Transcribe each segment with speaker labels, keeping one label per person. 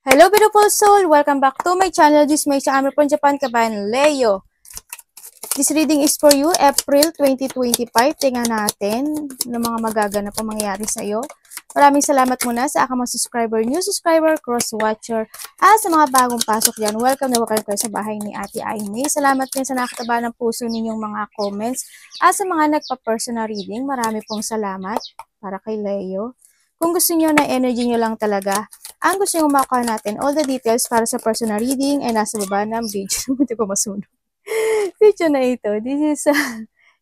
Speaker 1: Hello beautiful soul! Welcome back to my channel. This is my channel from Japan, Kabayan Leo. This reading is for you, April 2025. Tingnan natin ng mga magaganap ang mangyayari sa iyo. Maraming salamat muna sa aking mga subscriber, new subscriber, cross-watcher, at sa mga bagong pasok dyan. Welcome na welcome kayo sa bahay ni Ate Aimee. Salamat din sa nakataba ng puso ninyong mga comments. At sa mga nagpa-personal reading, marami pong salamat para kay Leo. Kung gusto niyo na energy niyo lang talaga, ang gusto nyo makuha natin, all the details para sa personal reading ay nasa baba ng video. Hindi ko masunog. Video na ito. This is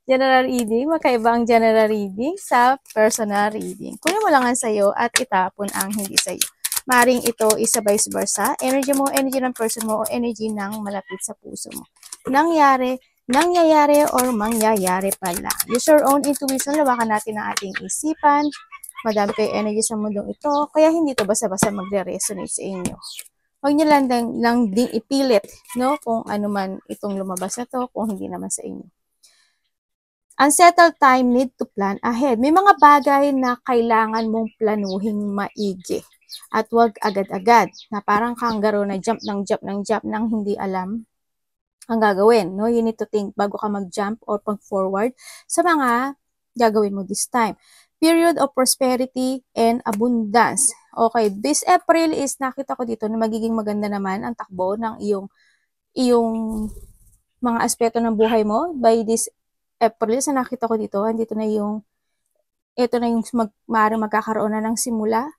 Speaker 1: general reading. Magkaiba ang general reading sa personal reading. Kunin mo lang ang sayo at itapon ang hindi sayo. Maring ito is vice versa. Energy mo, energy ng person mo, o energy ng malapit sa puso mo. Nangyayari or mangyayari pala. Use your own intuition. Lawakan natin ang ating isipan. Madami kayo energy sa mundong ito, kaya hindi to basta-basta magre-resonate sa inyo. Huwag nyo lang din ipilit, no? Kung ano man itong lumabas na to, kung hindi naman sa inyo. Unsettled time, need to plan ahead. May mga bagay na kailangan mong planuhin maigi. At huwag agad-agad, na parang kangaroo na jump ng hindi alam ang gagawin, no? You need to think bago ka mag-jump or pag-forward sa mga gagawin mo this time. Period of prosperity and abundance. Okay, this April is nakita ko dito na magiging maganda naman ang takbo ng iyong mga aspeto ng buhay mo. By this April, sa nakita ko dito, ito na yung maaaring magkakaroon na ng simula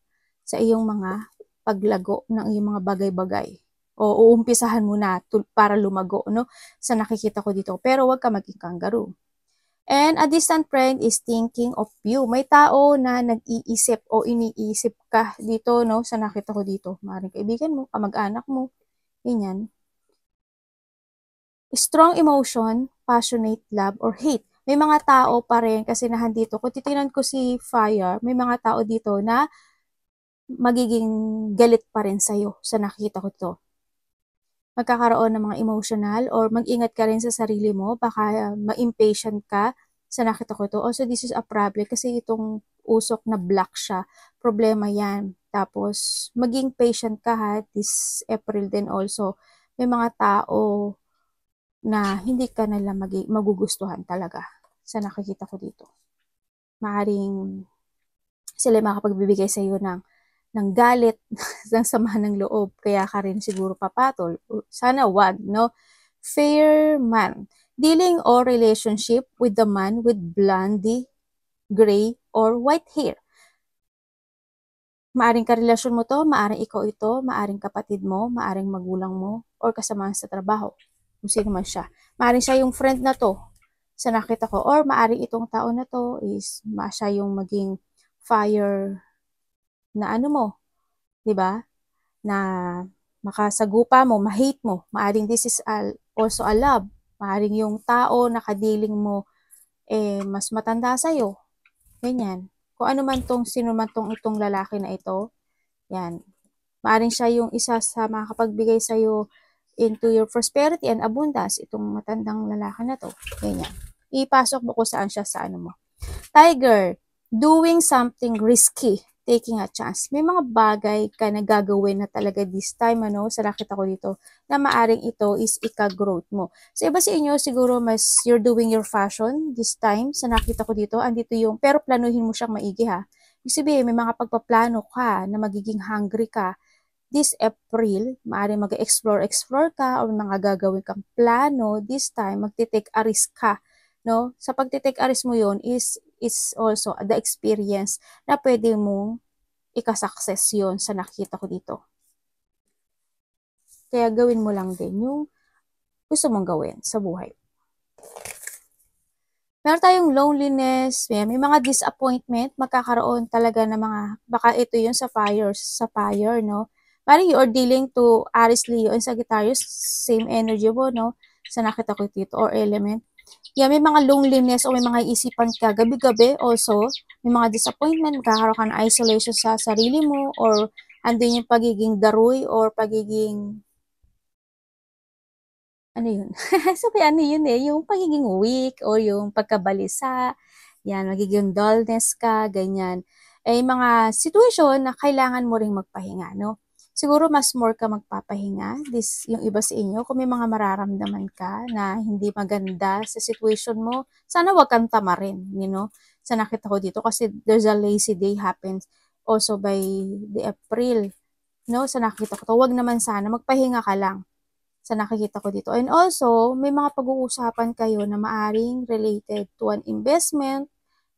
Speaker 1: sa iyong mga paglago ng iyong mga bagay-bagay. O uumpisahan mo na para lumago, no? Sa nakikita ko dito. Pero wag ka maging kangaroo. And a distant friend is thinking of you. May tao na nag-iisip o iniisip ka dito, no? Sa nakita ko dito. Maaaring kaibigan mo, kamag-anak mo. Ganyan. Strong emotion, passionate love, or hate. May mga tao pa rin kasi nahandito. Kung titingnan ko si Fire, may mga tao dito na magiging galit pa rin sa'yo sa nakita ko to. Magkakaroon ng mga emotional or mag-ingat ka rin sa sarili mo, baka ma-impatient ka sa nakita ko to. Also, this is a problem kasi itong usok na black siya, problema yan. Tapos, maging patient ka ha, this April din also. May mga tao na hindi ka nila magugustuhan talaga sa nakikita ko dito. Maaring sila makapagbibigay sa iyo ng galit, ng sama ng loob, kaya ka rin siguro papatol. Sana wag, no? Fair man. Dealing or relationship with the man with blondie, gray, or white hair. Maaring karelasyon mo to, maaring ikaw ito, maaring kapatid mo, maaring magulang mo, or kasama sa trabaho. Kung sino man siya. Maaring siya yung friend na to, sa nakita ko, or maaring itong tao na to is siya yung maging fire na ano mo, 'di ba? Na makasagupa mo, ma-hate mo. Maaring this is also a love. Maaring yung tao na kadiling mo mas matanda sa iyo. Ganyan. Kung ano man sino man itong lalaki na ito, yan. Maaring siya yung isa sa makapagbigay sa iyo into your prosperity and abundance, itong matandang lalaki na to. Ganyan. Ipasok mo kung saan siya sa ano mo. Tiger, doing something risky, taking a chance. May mga bagay ka na gagawin na talaga this time, ano, sa nakita ko dito, na maaring ito is ika-growth mo. Sa iba sa inyo, siguro mas you're doing your fashion this time, sa nakita ko dito, andito yung, pero planuhin mo siyang maigi ha. Ibig sabihin, may mga pagpaplano ka na magiging hungry ka. This April, maaring mag-explore ka, o may mga gagawin kang plano, this time, magti-take a risk ka. No? Sa pagti-take a risk mo yun is also the experience na pwede mong ika-success yun sa nakita ko dito. Kaya gawin mo lang din yung gusto mong gawin sa buhay. Meron tayong loneliness, may mga disappointment, magkakaroon talaga ng mga, baka ito yun sa fire, no? Parang you are dealing to Aries, Leo, and Sagittarius, same energy mo, no? Sa nakita ko dito, or element. Yeah, may mga loneliness o may mga isipan ka gabi-gabi also, may mga disappointment, magkakaroon ka ng isolation sa sarili mo, or andun yung pagiging daruy or pagiging ano yun? Sabi ano yun yung pagiging weak or yung pagkabalisa, yan, magiging dullness ka, ganyan. Mga situation na kailangan mo ring magpahinga, no? Siguro mas more ka magpapahinga. Yung iba sa inyo, kung may mga mararamdaman ka na hindi maganda sa situation mo, sana wag kang tamarin, sa nakita ko dito. Kasi there's a lazy day happens also by the April, sa nakita ko to. Wag naman sana, magpahinga ka lang sa nakikita ko dito. And also, may mga pag-uusapan kayo na maaring related to an investment,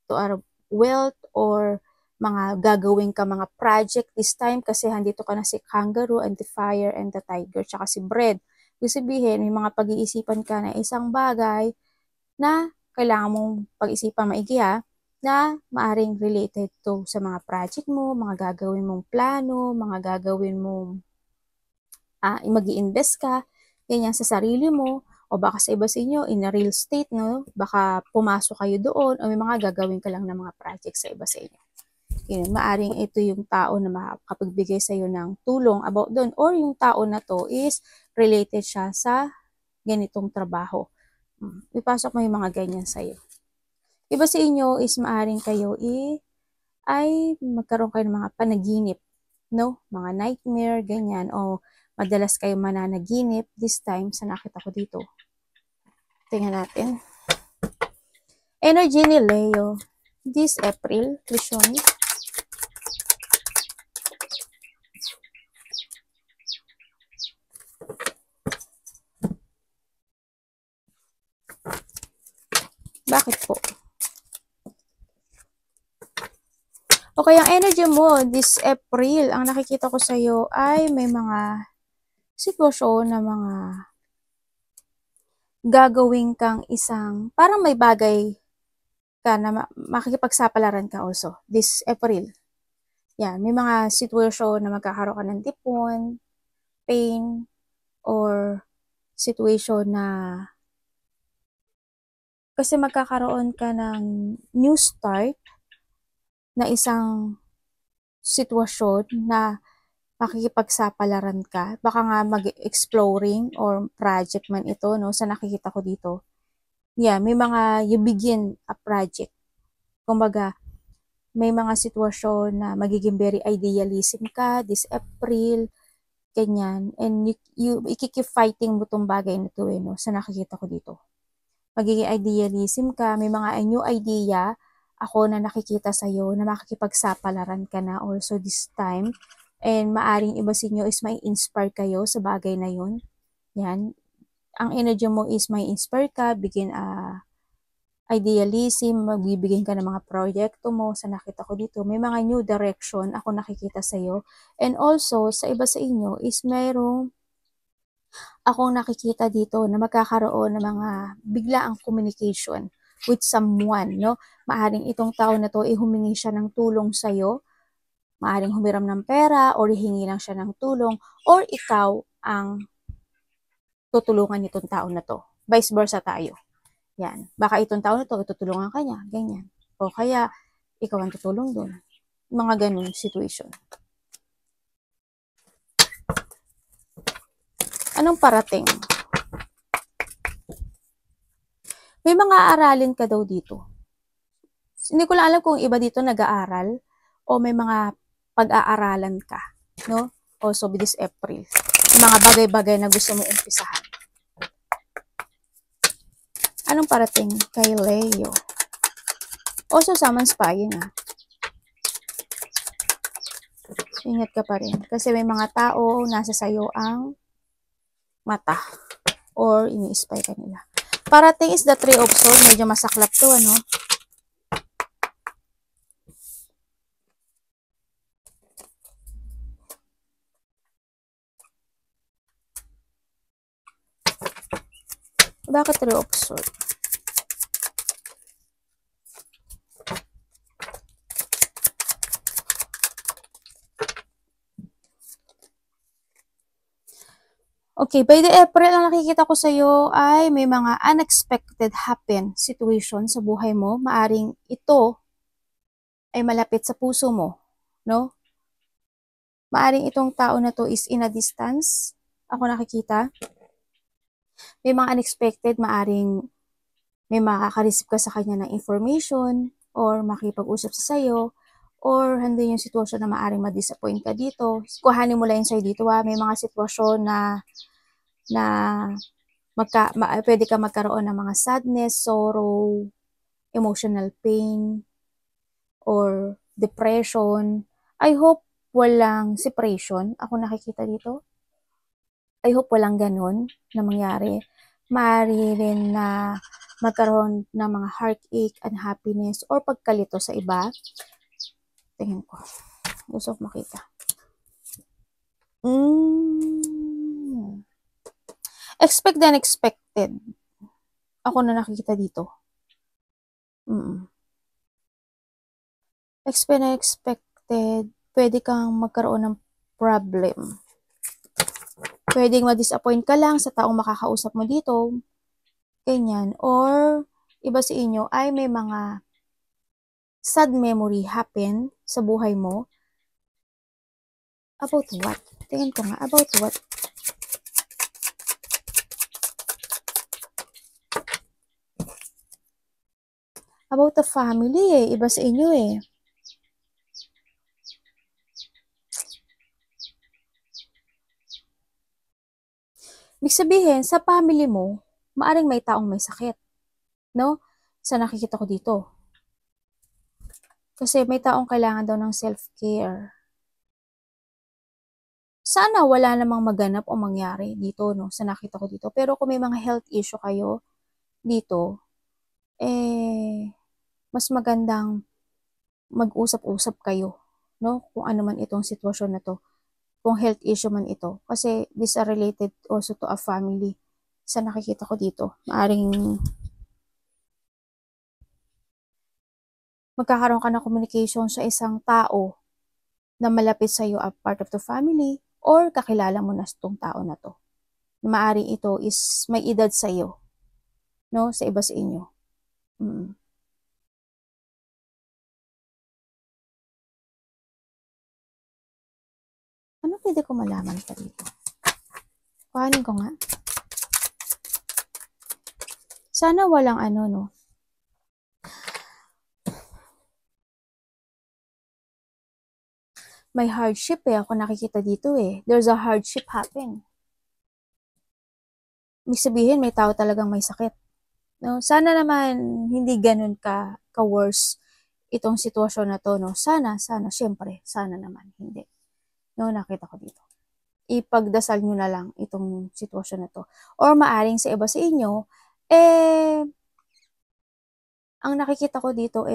Speaker 1: to a wealth, or mga gagawin ka mga project this time kasi handito ka na si Kangaroo and the Fire and the Tiger tsaka si Bread. Ibig sabihin, may mga pag-iisipan ka na isang bagay na kailangan mong pag-isipan maigi na maaring related to sa mga project mo, mga gagawin mong plano, mga gagawin mong mag-i-invest ka, ganyan sa sarili mo, o baka sa iba sa inyo, in a real estate, baka pumasok kayo doon, o may mga gagawin ka lang ng mga project sa iba sa inyo. Yun, maaring ito yung tao na makapagbigay sa iyo ng tulong about doon, or yung tao na to is related siya sa ganitong trabaho. Ipasok mo yung mga ganyan sa iyo. Iba sa inyo is maaring kayo ay magkaroon kayo ng mga panaginip, mga nightmare, ganyan, o madalas kayo mananaginip this time sa nakita ko dito. Tingnan natin. Energy ni Leo this April, Vision. Bakit po? Okay, ang energy mo this April, ang nakikita ko sa iyo ay may mga sitwasyon na mga gagawin kang parang may bagay ka na makikipagsapalaran ka also this April. Yan, may mga sitwasyon na magkakaroon ka ng tipon, pain, or situation na kasi magkakaroon ka ng new start na isang sitwasyon na makikipagsapalaran ka. Baka nga mag-exploring or project man ito, sa nakikita ko dito. Yeah, may mga you begin a project. Kumbaga, may mga sitwasyon na magiging very idealism ka this April, ganyan. And you ikikip fighting mo tong bagay na ito, sa nakikita ko dito. Magiging idealism ka, may mga new idea ako na nakikita sa'yo na makikipagsapalaran ka na also this time. And maaring iba sa inyo is may inspire kayo sa bagay na yun. Yan. Ang energy mo is may inspire ka, begin idealism, magbibigay ka ng mga proyekto mo sa nakita ko dito. May mga new direction ako nakikita sa'yo. And also, sa iba sa inyo is mayroong akong nakikita dito na magkakaroon ng mga biglaang communication with someone, Maaring itong tao na to humingi siya ng tulong sa'yo, maaring humiram ng pera or hihingi lang siya ng tulong, or ikaw ang tutulungan nitong tao na to. Vice versa tayo. Yan. Baka itong tao na to, tutulungan ka niya, ganyan. O kaya, ikaw ang tutulong dun. Mga ganun situation. Anong parating? May mga aralin ka daw dito. Hindi ko lang alam kung iba dito nag-aaral o may mga pag-aaralan ka, Also this April. May mga bagay-bagay na gusto mo umpisahan. Anong parating kay Leo? Also someone's spying, Ingat ka pa rin. Kasi may mga tao nasa sayo ang mata or ini-spy ka nila. Parating is the Three of Swords. Medyo masaklap to, Bakit Three of Swords? Okay, by the April, ang nakikita ko sa iyo ay may mga unexpected happen situation sa buhay mo. Maaring ito ay malapit sa puso mo, Maaring itong tao na to is in a distance. Ako nakikita. May mga unexpected, maaring may makaka-receive ka sa kanya ng information or makipag-usap sa sayo or hindi yung sitwasyon na maaring ma-disappoint ka dito. Kuhanin mo lang yung sa'yo dito may mga sitwasyon na pwede ka magkaroon ng mga sadness, sorrow, emotional pain, or depression. I hope walang separation. Ako nakikita dito. I hope walang ganun na mangyari. Maaari rin na magkaroon ng mga heartache, unhappiness, or pagkalito sa iba. Tingin ko. Gusto ko makita. Expect the unexpected. Ako na nakikita dito. Expect the unexpected. Pwede kang magkaroon ng problem. Pwedeng ma-disappoint ka lang sa taong makakausap mo dito. Ganyan. Or, iba sa inyo ay may mga sad memory happen sa buhay mo. About what? Tingin ko nga, about what? About the family iba sa inyo Ibig sabihin, sa family mo, maaring may taong may sakit. No? Sa nakikita ko dito. Kasi may taong kailangan daw ng self-care. Sana wala namang maganap o mangyari dito, no? Sa nakita ko dito. Pero kung may mga health issue kayo dito, mas magandang mag-usap-usap kayo, no? Kung ano man itong sitwasyon na to. Kung health issue man ito. Kasi these are related also to a family. Sa nakikita ko dito, maaring magkakaroon ka ng communication sa isang tao na malapit sa iyo, a part of the family, or kakilala mo na itong tao na to. Maaring ito is may edad sa iyo, no? Sa iba sa inyo. Ano pwede ko malaman pa dito? Kuhanin ko nga. Sana walang no? May hardship ako nakikita dito There's a hardship happen. Ibig sabihin, may tao talagang may sakit. No? Sana naman hindi ganun ka-worse itong sitwasyon na to, no? Sana, syempre, sana naman, hindi. No, nakita ko dito. Ipagdasal nyo na lang itong sitwasyon na to. Or maaring sa iba sa inyo, ang nakikita ko dito,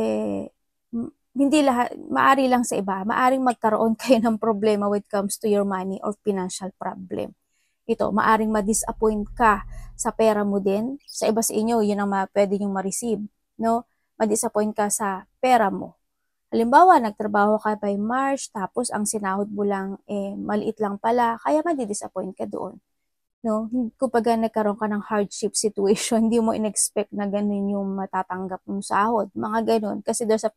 Speaker 1: hindi lahat, maari lang sa iba, maaring magkaroon kayo ng problema when it comes to your money or financial problem. Ito, maaring ma-disappoint ka sa pera mo din. Sa iba sa inyo, yun ang pwede nyo ma-receive, no? Ma-disappoint ka sa pera mo. Halimbawa, nagtrabaho ka by March, tapos ang sinahod mo lang, maliit lang pala, kaya ma-disappoint ka doon. No? Kumbaga nagkaroon ka ng hardship situation, hindi mo in-expect na ganun yung matatanggap mong sahod. Mga ganun. Kasi doon sa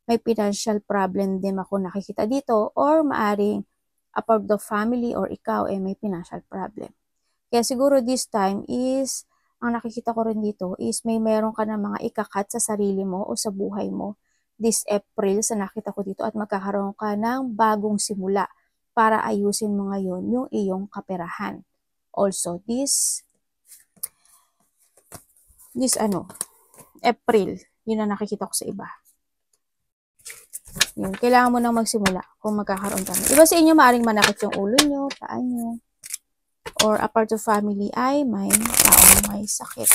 Speaker 1: may financial problem din ako nakikita dito, or maaring a part of the family or ikaw may financial problem. Kaya siguro this time is, ang nakikita ko rin dito is may meron ka na mga ikakat sa sarili mo o sa buhay mo this April sa nakita ko dito, at magkakaroon ka ng bagong simula para ayusin mo ngayon yung iyong kaperahan. Also, this April, yun ang nakikita ko sa iba. Yun, kailangan mo nang magsimula kung magkakaroon ka. Iba sa inyo, maaring manakit yung ulo nyo, paa nyo, or a part of family ay may taong may sakit.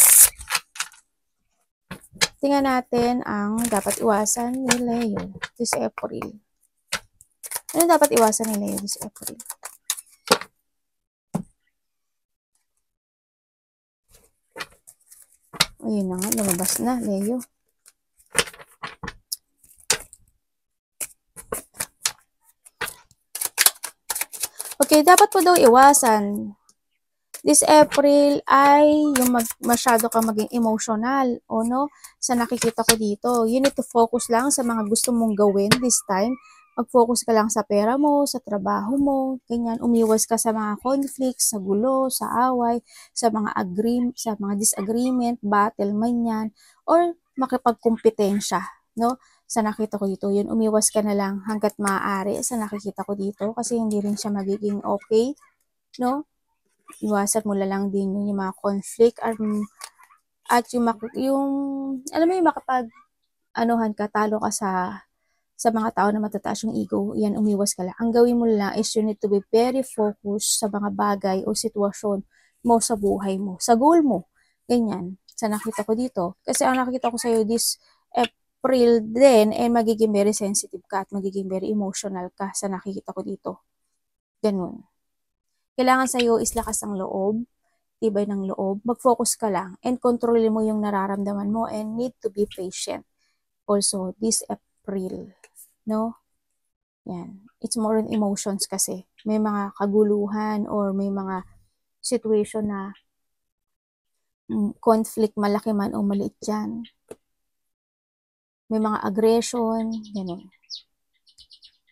Speaker 1: Tingnan natin ang dapat iwasan ni Leo this April. Ano dapat iwasan ni Leo this April? Ayun na nga, lumabas na, Leo. Okay, dapat po daw iwasan. This April ay yung masyado ka maging emotional, no? Sa nakikita ko dito. You need to focus lang sa mga gusto mong gawin this time. Mag-focus ka lang sa pera mo, sa trabaho mo, ganyan. Umiwas ka sa mga conflicts, sa gulo, sa away, sa mga disagreement, battle man yan, or makipagkumpetensya, no? Sa nakita ko dito, yun, umiwas ka na lang hanggat maaari sa nakikita ko dito kasi hindi rin siya magiging okay, no? Iwasan mo na lang din yung mga conflict at yung alam mo yung makapag anuhan ka, talo ka sa mga tao na matataas yung ego, yan, umiwas ka lang. Ang gawin mo lang is you need to be very focused sa mga bagay o sitwasyon mo sa buhay mo, sa goal mo. Ganyan, sa nakita ko dito. Kasi ang nakita ko sa'yo this April din, magiging very sensitive ka at magiging very emotional ka sa nakikita ko dito. Ganun. Kailangan sa'yo is lakas ang loob, tibay ng loob, mag-focus ka lang, and kontrolin mo yung nararamdaman mo and need to be patient. Also, this April, no? Yan. It's more on emotions kasi. May mga kaguluhan or may mga situation na conflict, malaki man o maliit dyan. May mga aggression, gano'n.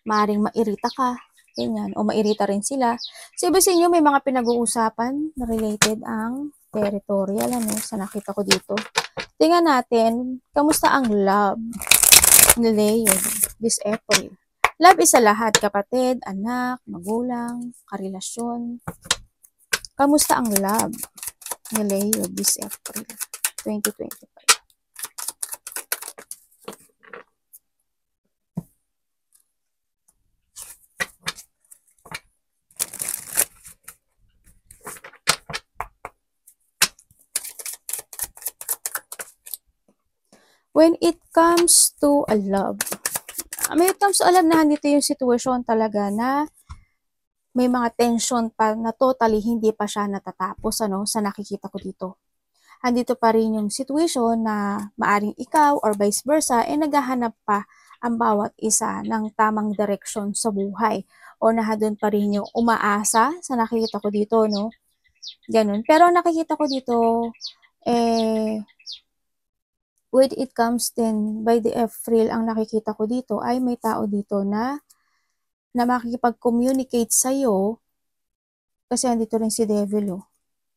Speaker 1: Maaring mairita ka, ganyan, o mairita rin sila. So, iba sa inyo, may mga pinag-uusapan na related ang territorial, sa nakita ko dito. Tingnan natin, kamusta ang love ni Leo this April? Love is sa lahat, kapatid, anak, magulang, karelasyon. Kamusta ang love ni Leo this April 2025? When it comes to a love, nandito yung sitwasyon talaga na may mga tension pa na totally hindi pa siya natatapos, sa nakikita ko dito. Andito pa rin yung situation na maaring ikaw or vice versa, naghahanap pa ang bawat isa ng tamang direksyon sa buhay. O nahadon pa rin yung umaasa sa nakikita ko dito, no? Ganun. Pero nakikita ko dito, when it comes din by the April, ang nakikita ko dito ay may tao dito na makikipag-communicate sa'yo kasi andito rin si Devil,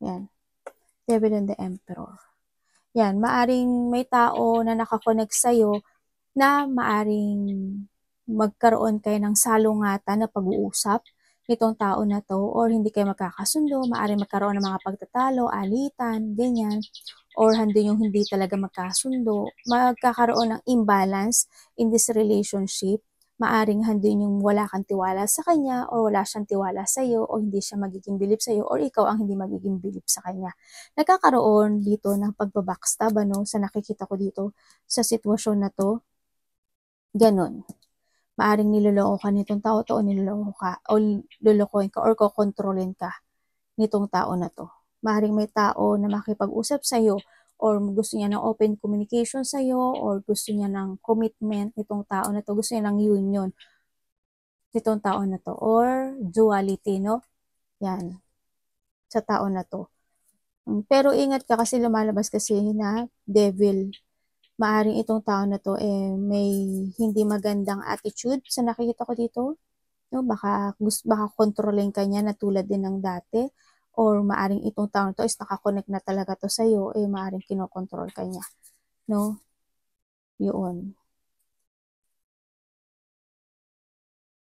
Speaker 1: Yan. Devil and the Emperor. Yan. Maaring may tao na nakakonect sa'yo na maaring magkaroon kayo ng salungatan na pag-uusap nitong tao na to or hindi kayo magkakasundo, maaring magkaroon ng mga pagtatalo, alitan, ganyan, or handun yung hindi talaga magkasundo, magkakaroon ng imbalance in this relationship, maaring handun yung wala kang tiwala sa kanya or wala siyang tiwala sa iyo o hindi siya magiging bilib sa iyo or ikaw ang hindi magiging bilib sa kanya. Nagkakaroon dito ng pagbabackstab, sa nakikita ko dito sa sitwasyon na to. Ganon. Maaring niloloko ka nitong tao to o niloloko ka o lolokohin ka or kokontrolin ka nitong tao na to. Maaring may tao na makipag-usap sa'yo or gusto niya ng open communication sa'yo or gusto niya ng commitment nitong tao na to, gusto niya ng union nitong tao na to or duality, no? Yan. Sa tao na to. Pero ingat ka kasi lumalabas kasi na devil. Maaring itong tao na to may hindi magandang attitude sa nakikita ko dito. No, baka kontrolin ka niya na tulad din ng dati or maaring itong tao na to is nakakonect na talaga to sa iyo, maaring kinokontrol ka niya. No? Yun.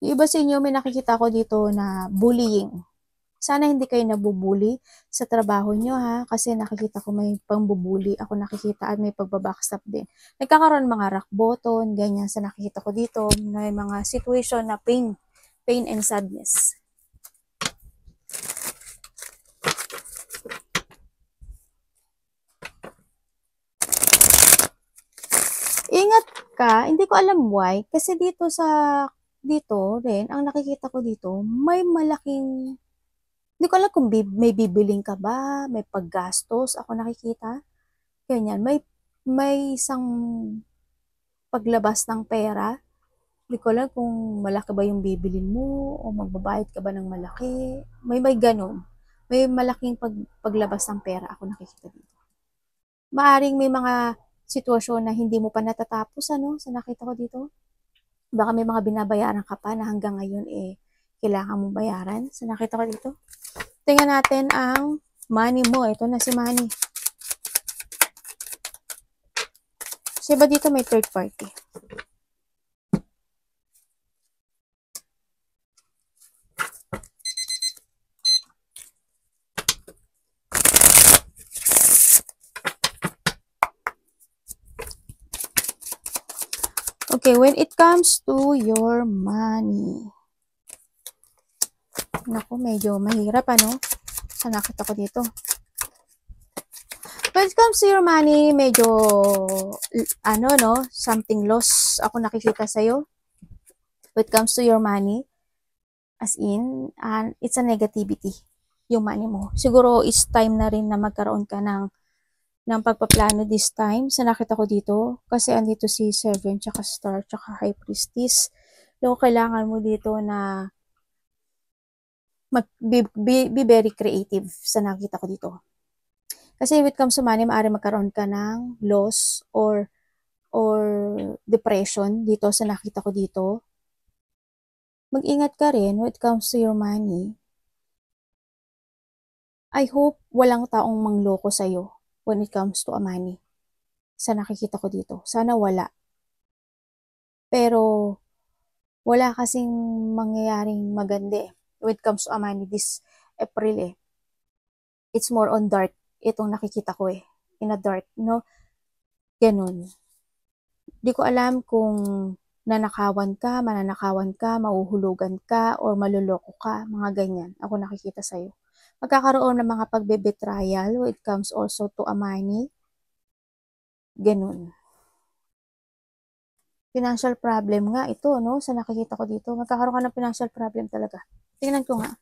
Speaker 1: Yung iba sa inyo may nakikita ko dito na bullying. Sana hindi kayo nabubuli sa trabaho nyo, kasi nakikita ko may pangbubuli ako nakikita at may pagbabackstab din. Nagkakaroon mga rock bottom, ganyan sa nakikita ko dito, may mga situation na pain and sadness. Ingat ka, hindi ko alam why, kasi dito rin, ang nakikita ko dito, may malaking hindi ko alam kung may bibiling ka ba, may paggastos, ako nakikita. Ganyan, may isang paglabas ng pera. Hindi ko alam kung malaki ba yung bibilin mo o magbabayad ka ba ng malaki. May ganun. May malaking paglabas ng pera, ako nakikita dito. Maaring may mga sitwasyon na hindi mo pa natatapos, sa nakita ko dito. Baka may mga binabayaran ka pa na hanggang ngayon kailangan mong bayaran. Sa nakita ko dito. Tingnan natin ang money mo. Ito na si money. Kasi ba dito may third party? Okay, when it comes to your money. Naku, medyo mahirap, ano? Sa nakita ko dito. When it comes to your money, medyo, something loss ako nakikita sa'yo. When it comes to your money, as in, it's a negativity, yung money mo. Siguro, it's time na rin na magkaroon ka ng pagpaplano this time. Sa nakita ko dito, kasi andito si Seven, tsaka Star, tsaka High Priestess. So, kailangan mo dito na be very creative sa nakita ko dito. Kasi when it comes to money, maaari magkaroon ka ng loss or depression dito sa nakita ko dito. Mag-ingat ka rin when it comes to your money. I hope walang taong mangloko sa'yo when it comes to a money. Sa nakikita ko dito. Sana wala. Pero, wala kasing mangyayaring maganda when it comes to a money this April It's more on dark. Itong nakikita ko in a dark, no? Ganun. Di ko alam kung nanakawan ka, mananakawan ka, mahuhulugan ka, or maluloko ka, mga ganyan. Ako nakikita sa'yo. Magkakaroon ng mga pagbe-betrayal when it comes also to a money. Ganun. Financial problem nga ito, no? Sa nakikita ko dito. Magkakaroon ka ng financial problem talaga. Tingnan ko nga.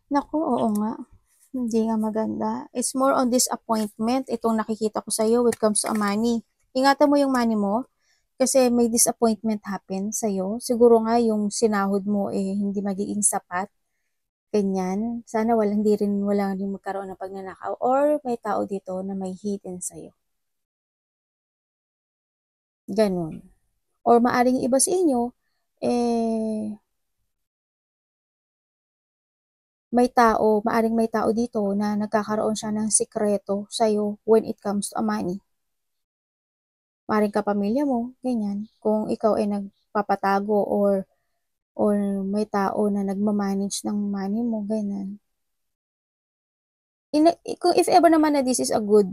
Speaker 1: Naku, oo nga. Hindi nga maganda. It's more on disappointment. Itong nakikita ko sa'yo when it comes to money. Ingatan mo yung money mo kasi may disappointment happen sa'yo. Siguro nga yung sinahod mo hindi magiging sapat. Ganyan. Sana wala rin magkaroon ng pagnanakaw or may tao dito na may hidden sa'yo. Ganun. Or maaring iba sa inyo, maaring may tao dito na nagkakaroon siya ng sikreto sa'yo when it comes to money. Maaring kapamilya mo, ganyan. Kung ikaw ay nagpapatago or may tao na nagmamanage ng money mo, ganyan. If ever naman na this is a good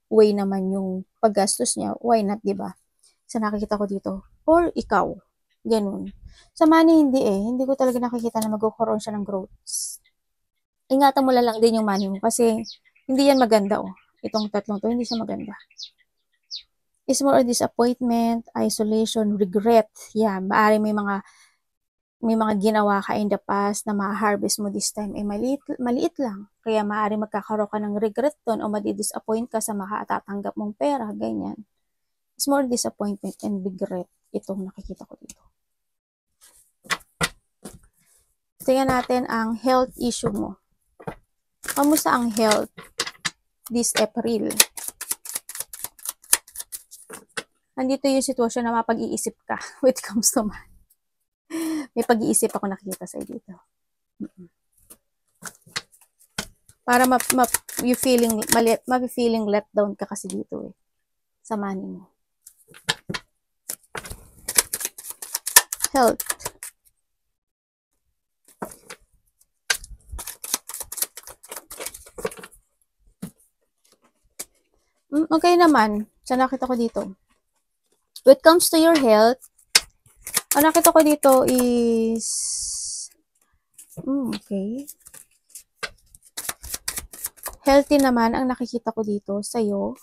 Speaker 1: way naman yung paggastos niya, why not, diba? Sa nakikita ko dito. Or ikaw, ganun. Sa money, hindi Hindi ko talaga nakikita na magkakaroon siya ng growth. Ingatan mo lang din yung money mo kasi hindi yan maganda Itong tatlong to, hindi siya maganda. It's more a disappointment, isolation, regret. Yan, maaari may mga ginawa ka in the past na ma-harvest mo this time maliit lang. Kaya maaari magkakaroon ka ng regret doon o madi-disappoint ka sa makatatanggap mong pera, ganyan. It's more disappointment and regret. Itong nakikita ko dito. Tingnan natin ang health issue mo. Kamusta ang health this April? Nandito yung sitwasyon na mapag-iisip ka when it comes to money. May pag-iisip ako nakikita sa dito. Para you feeling let down ka kasi dito sa money mo. Health. Okay naman. Sa nakita ko dito. When it comes to your health, ang nakita ko dito is okay. Healthy naman ang nakikita ko dito sa'yo.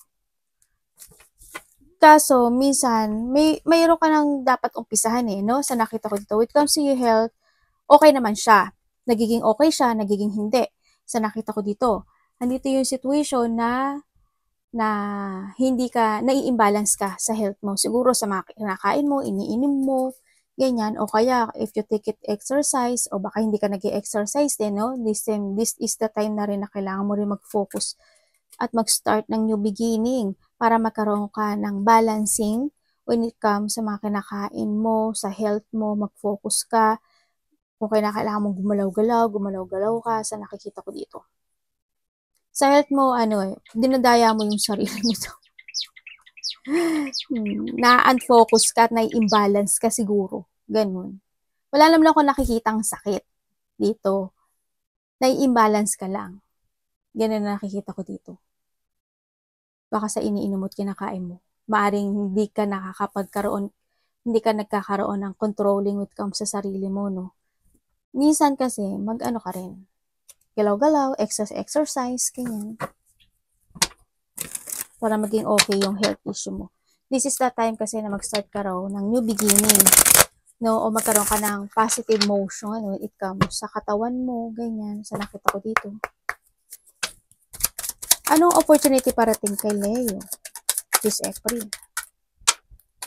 Speaker 1: Kaso, minsan, mayroon ka nang dapat umpisahan no? Sa nakita ko dito. When it comes to your health, okay naman siya. Nagiging okay siya, nagiging hindi. Sa nakita ko dito. Andito yung situation na hindi ka, nai-imbalance ka sa health mo. Siguro sa mga kinakain mo, iniinom mo, ganyan. O kaya, if you take it exercise, o baka hindi ka nag-exercise din, no? This is the time na rin na kailangan mo rin mag-focus at mag-start ng new beginning para magkaroon ka ng balancing when it comes sa mga kinakain mo, sa health mo, mag-focus ka. Kung kailangan mo gumalaw-galaw ka sa nakikita ko dito. Sa health mo, dinadaya mo yung sarili mo. Na-unfocus ka at na-imbalance ka siguro. Ganun. Wala naman ako nakikitang sakit dito. Na-imbalance ka lang. Ganun na nakikita ko dito. Baka sa iniinom mo't kinakain mo. Maaring hindi ka nagkakaroon ng controlling with comes sa sarili mo, no? Minsan kasi, mag-ano ka rin. Galaw-galaw, exercise, ganyan. Para maging okay yung health issue mo. This is the time kasi na mag-start ka raw ng new beginning. No? O magkaroon ka ng positive motion when it comes sa katawan mo, ganyan. Sa nakita ko dito. Anong opportunity parating kay Leo this April?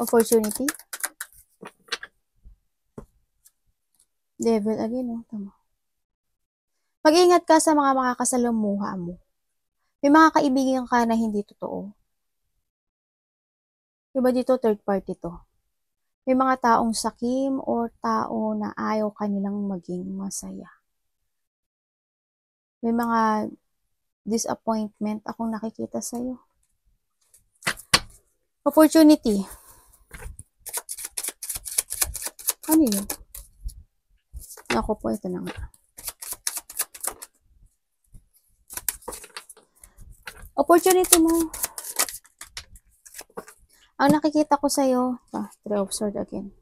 Speaker 1: Opportunity? Devil again, no? Tama. Mag-ingat ka sa mga makakasalamuha mo. May mga kaibigan ka na hindi totoo. Diba dito, third party to? May mga taong sakim or tao na ayaw kanilang maging masaya. May mga disappointment akong nakikita sa'yo. Opportunity. Ano yun? Ako po, ito na nga. Opportunity mo. Ang nakikita ko sa'yo, Three of Swords again.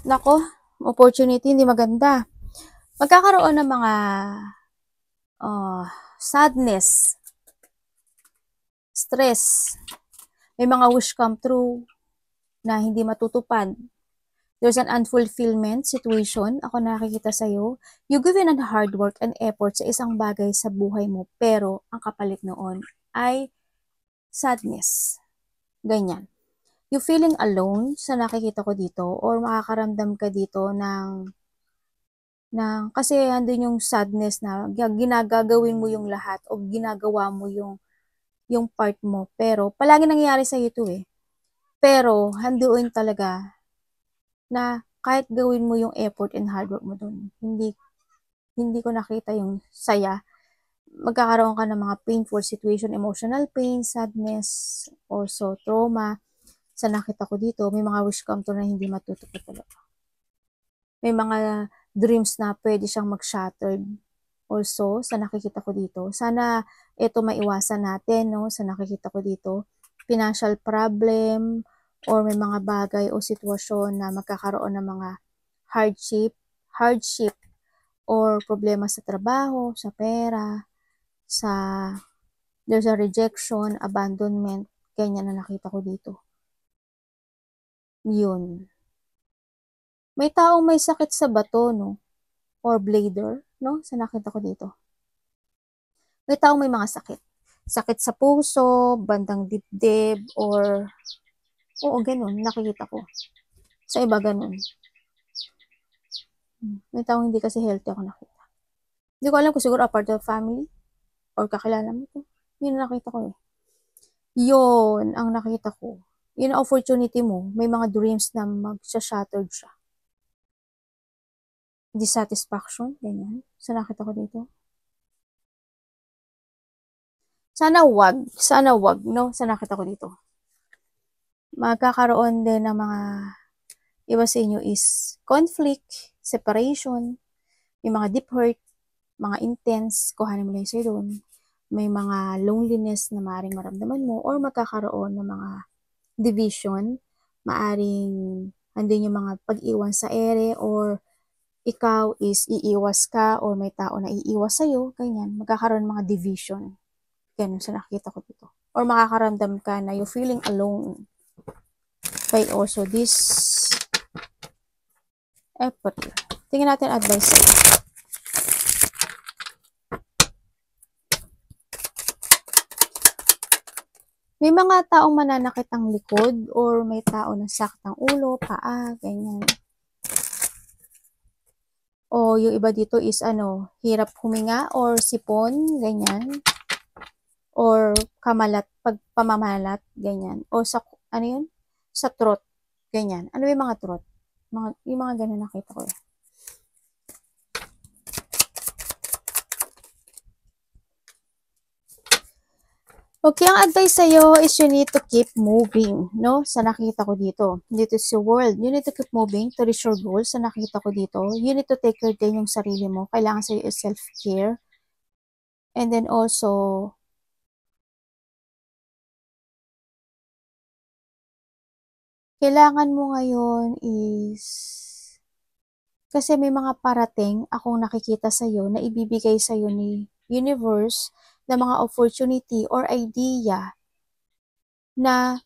Speaker 1: Nako, opportunity, hindi maganda. Magkakaroon ng mga sadness, stress, may mga wish come true na hindi matutupad. There's an unfulfillment situation. Ako nakikita sa'yo. You given an hard work and effort sa isang bagay sa buhay mo, pero ang kapalit noon ay sadness. Ganyan. You feeling alone sa nakikita ko dito, or makakaramdam ka dito ng kasi andun yung sadness na ginagagawin mo yung lahat o ginagawa mo yung part mo. Pero palagi nangyayari sa ito eh. Pero handuin talaga na kahit gawin mo yung effort and hard work mo dun, hindi ko nakita yung saya. Magkakaroon ka ng mga painful situation, emotional pain, sadness, also trauma. Sa nakita ko dito, may mga wish come true na hindi matutupad talaga. May mga dreams na pwede siyang mag-shattered. Also, sa nakikita ko dito, sana ito maiwasan natin, no? Sa nakikita ko dito, financial problem, or may mga bagay o sitwasyon na magkakaroon ng mga hardship, or problema sa trabaho, sa pera, there's a rejection, abandonment, ganyan na nakita ko dito. Yun. May taong may sakit sa bato, no? Or blader, no? Sa nakita ko dito. May taong may mga sakit. Sakit sa puso, bandang dibdib, or ganun, nakikita ko. Sa iba, ganun. May taong hindi kasi healthy ako nakita. Hindi ko alam kung siguro a part of family, or kakilala mo to. Yun ang nakita ko eh. Yun ang nakita ko. Yun ang opportunity mo. May mga dreams na mag-shattered siya. Dissatisfaction, ganyan. Sa nakita ko dito. Sana wag, no? Sa nakita ko dito. Magkakaroon din ng mga iba sa inyo is conflict, separation, may mga deep hurt, mga intense, kuhanin mo lang sa'yo doon. May mga loneliness na maaaring maramdaman mo, or magkakaroon ng mga division, maaaring andun yung mga pag-iwan sa ere, or ikaw is iiwas ka, or may tao na iiwas sa'yo, ganyan. Magkakaroon ng mga division. Ganun sa nakikita ko dito. Or makakaramdam ka na you're feeling alone. By also this April. Tingnan natin advice sa'yo. May mga taong mananakit ang likod, or may tao na sakit ang ulo, paa, ganyan. O yung iba dito is hirap huminga, or sipon, ganyan. Or pamamalat, ganyan. O sa, yun? Sa throat, ganyan. Ano yung mga throat? Yung mga ganyan nakita ko. Okay, ang advice sa'yo is you need to keep moving, no? Sa nakita ko dito. Dito sa world. You need to keep moving to reach your goals. Sa nakita ko dito. You need to take care din yung sarili mo. Kailangan sa'yo is self-care. And then also, kailangan mo ngayon is, kasi may mga parating akong nakikita sa'yo na ibibigay sa'yo ni universe na mga opportunity or idea na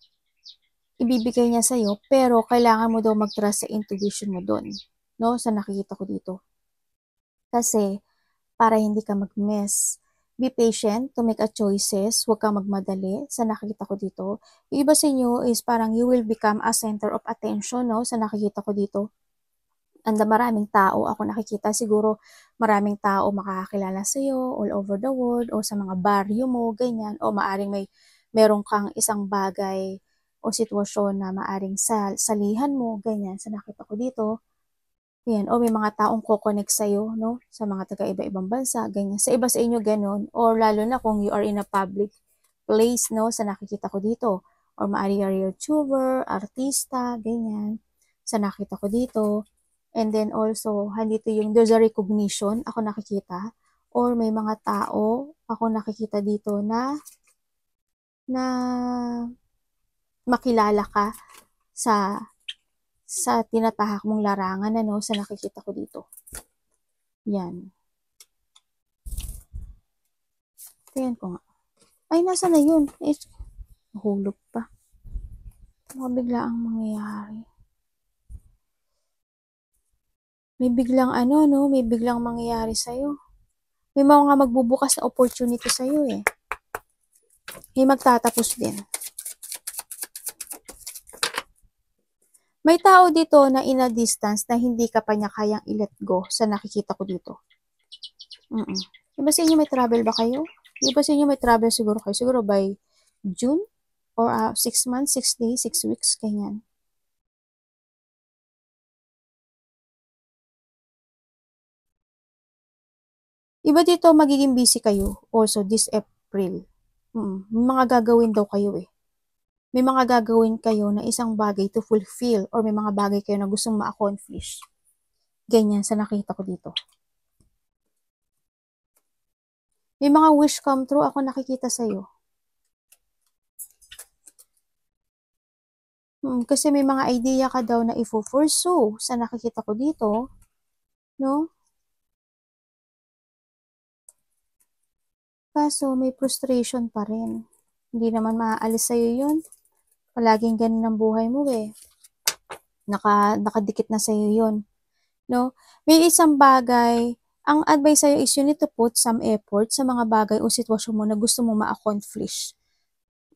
Speaker 1: ibibigay niya sa'yo, pero kailangan mo daw mag-trust sa intuition mo doon, no? Sa nakikita ko dito. Kasi, para hindi ka mag-mess, be patient to make a choices, huwag kang magmadali sa nakikita ko dito. Yung iba sa inyo is parang you will become a center of attention, no? Sa nakikita ko dito. Maraming tao ako nakikita, siguro maraming tao makakakilala sa iyo all over the world o sa mga baryo mo, ganyan, o maaring meron kang isang bagay o sitwasyon na maaring salihan mo, ganyan, sa nakita ko dito. Yan, o may mga taong kokonek sa iyo, no, sa mga taga iba-ibang bansa, ganyan. Sa iba sa inyo ganon, or lalo na kung you are in a public place, no, sa nakikita ko dito, or maaari are YouTuber, artista, ganyan, sa nakita ko dito. And then also, handito yung there's a recognition ako nakikita, or may mga tao ako nakikita dito na makilala ka sa tinatahak mong larangan, ano, sa nakikita ko dito. Yan. Tingnan ko nga. Ay, nasa na yun? Nahulog pa. Bigla ang mangyayari. May biglang no? May biglang mangyayari sa'yo. May mga magbubukas na opportunity sa'yo eh. May magtatapos din. May tao dito na in a distance na hindi ka pa niya kayang i-let go sa nakikita ko dito. Iba sa inyo may travel ba kayo? Iba sa inyo may travel siguro kayo. Siguro by June or 6 months, 6 days, 6 weeks, ganyan. Iba dito magiging busy kayo also this April. May mga gagawin daw kayo eh. May mga gagawin kayo na isang bagay to fulfill or may mga bagay kayo na gustong ma-accomplish. Ganyan sa nakita ko dito. May mga wish come true ako nakikita sa'yo. Kasi may mga idea ka daw na i-pursue sa nakikita ko dito. No? Kaso may frustration pa rin. Hindi naman maaalis sa'yo yun. Palaging ganun ang buhay mo eh. Nakadikit na sa'yo yun. No? May isang bagay, ang advice sa'yo is you need to put some effort sa mga bagay o sitwasyon mo na gusto mo ma-accomplish.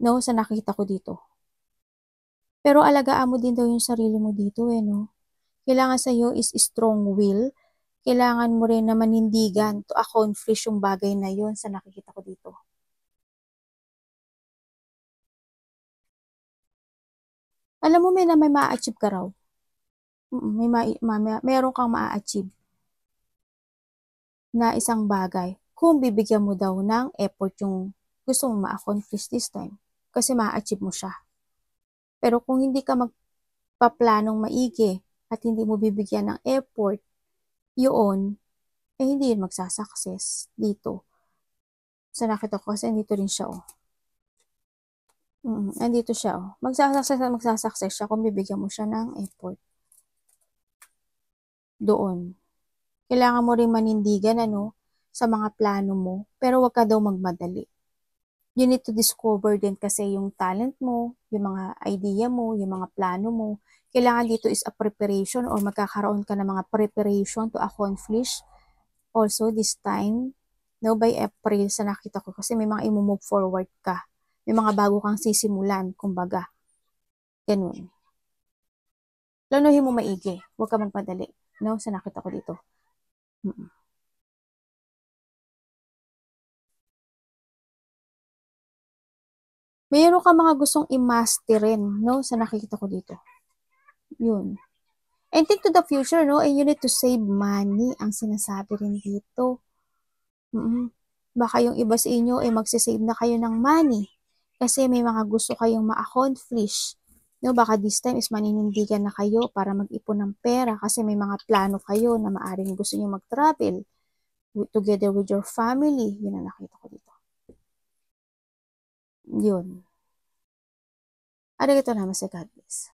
Speaker 1: No? Sa nakita ko dito. Pero alagaan mo din daw yung sarili mo dito eh, no? Kailangan sa'yo is strong will. Kailangan mo rin na manindigan to accomplish yung bagay na yun sa nakikita ko dito. Alam mo, may ma-achieve ka raw. Meron kang ma-achieve na isang bagay kung bibigyan mo daw ng effort yung gusto mong ma-accomplish this time. Kasi ma-achieve mo siya. Pero kung hindi ka magpaplanong maigi at hindi mo bibigyan ng effort, yun, hindi yun magsasucess dito. Sa nakita ko kasi nandito rin siya, oh. Nandito siya, oh. Magsasucess siya kung bibigyan mo siya ng effort. Doon. Kailangan mo rin manindigan, sa mga plano mo, pero wag ka daw magmadali. You need to discover din kasi yung talent mo, yung mga idea mo, yung mga plano mo. Kailangan dito is a preparation or magkakaroon ka ng mga preparation to accomplish also this time, by April sa nakita ko kasi may mga i-move forward ka. May mga bago kang sisimulan, kumbaga. Ganun. Planuhin mo maigi. Huwag ka magpadali. Sa nakita ko dito. Mayroon ka mga gustong i-masterin, sa nakikita ko dito. Yun. And think to the future, and you need to save money, ang sinasabi rin dito. Baka yung iba sa inyo ay magsisave na kayo ng money kasi may mga gusto kayong ma-accomplish. Baka this time is maninindigan na kayo para mag-ipon ng pera kasi may mga plano kayo na maaring gusto nyo mag-travel together with your family. Yun ang nakita ko dito. Yun. Arigatou namaste, God bless.